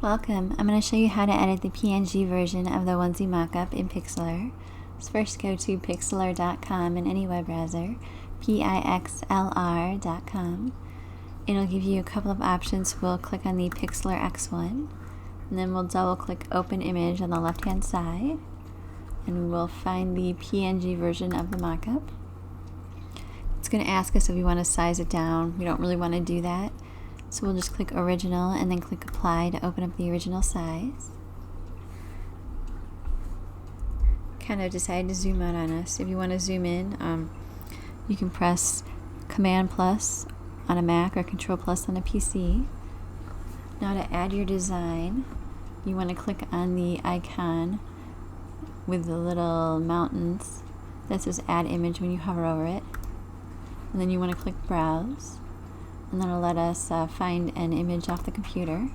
Welcome. I'm going to show you how to edit the PNG version of the Onesie Mockup in Pixlr. So first go to pixlr.com in any web browser, pixlr.com. It'll give you a couple of options. We'll click on the Pixlr X1, and then we'll double click Open Image on the left hand side, and we'll find the PNG version of the mockup. It's going to ask us if we want to size it down. We don't really want to do that. So we'll just click Original and then click Apply to open up the original size. Kind of decided to zoom out on us. If you want to zoom in, you can press Command plus on a Mac or Control plus on a PC. Now to add your design, you want to click on the icon with the little mountains that says Add Image when you hover over it. And then you want to click Browse. And that'll let us find an image off the computer.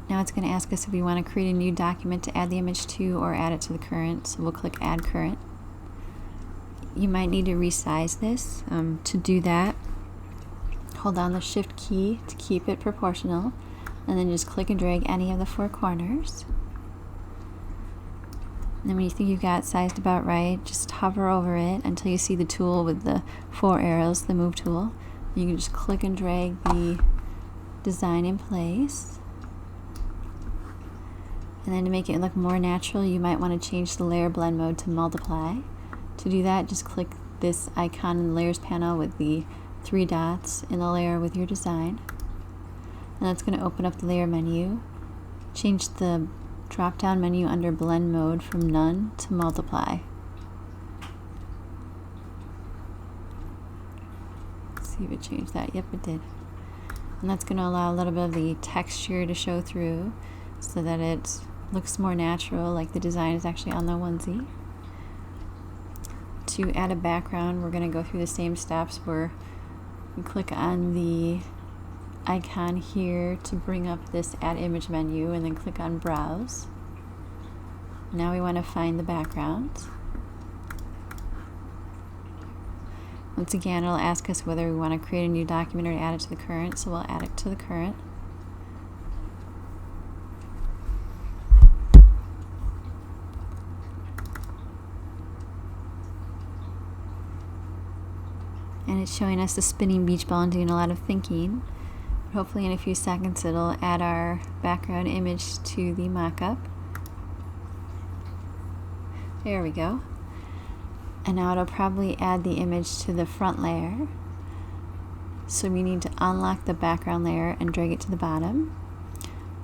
Now it's going to ask us if we want to create a new document to add the image to or add it to the current. So we'll click Add Current. You might need to resize this. To do that, hold down the Shift key to keep it proportional, and then just click and drag any of the four corners. And then when you think you've got it sized about right, just hover over it until you see the tool with the four arrows, the Move tool. You can just click and drag the design in place. And then to make it look more natural, you might want to change the layer blend mode to multiply. To do that, just click this icon in the Layers panel with the three dots in the layer with your design. And that's going to open up the layer menu. Change the drop-down menu under blend mode from none to multiply. Let's see if it changed that. Yep, it did. And that's going to allow a little bit of the texture to show through so that it looks more natural, like the design is actually on the onesie. To add a background, we're going to go through the same steps where we click on the icon here to bring up this Add Image menu, and then click on Browse. Now we want to find the background. Once again, it'll ask us whether we want to create a new document or add it to the current, so we'll add it to the current. And it's showing us the spinning beach ball and doing a lot of thinking. Hopefully in a few seconds it'll add our background image to the mockup. There we go. And now it'll probably add the image to the front layer. So we need to unlock the background layer and drag it to the bottom.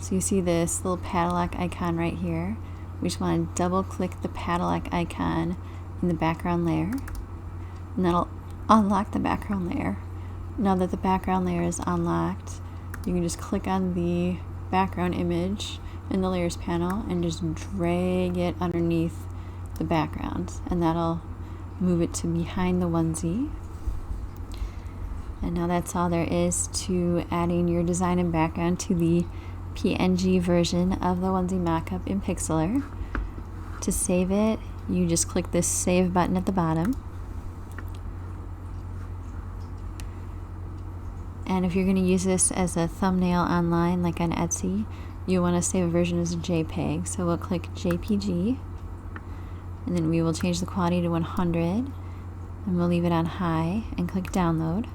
So you see this little padlock icon right here. We just want to double click the padlock icon in the background layer, and that'll unlock the background layer. Now that the background layer is unlocked, you can just click on the background image in the Layers panel and just drag it underneath the background, and that'll move it to behind the onesie. And now that's all there is to adding your design and background to the PNG version of the Onesie Mockup in Pixlr. To save it, you just click this Save button at the bottom. And if you're going to use this as a thumbnail online, like on Etsy, you want to save a version as a JPEG. So we'll click JPG, and then we will change the quality to 100, and we'll leave it on high, and click Download.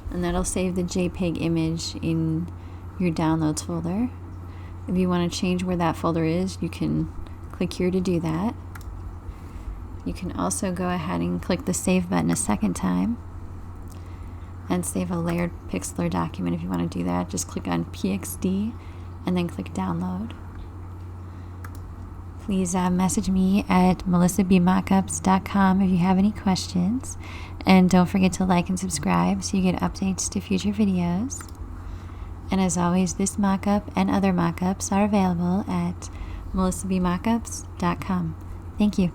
And that'll save the JPEG image in your Downloads folder. If you want to change where that folder is, you can click here to do that. You can also go ahead and click the Save button a second time and save a layered Pixlr document. If you want to do that, just click on PXD and then click Download. Please message me at melissabmockups.com if you have any questions, and don't forget to like and subscribe so you get updates to future videos. And as always, this mockup and other mockups are available at melissabmockups.com. Thank you.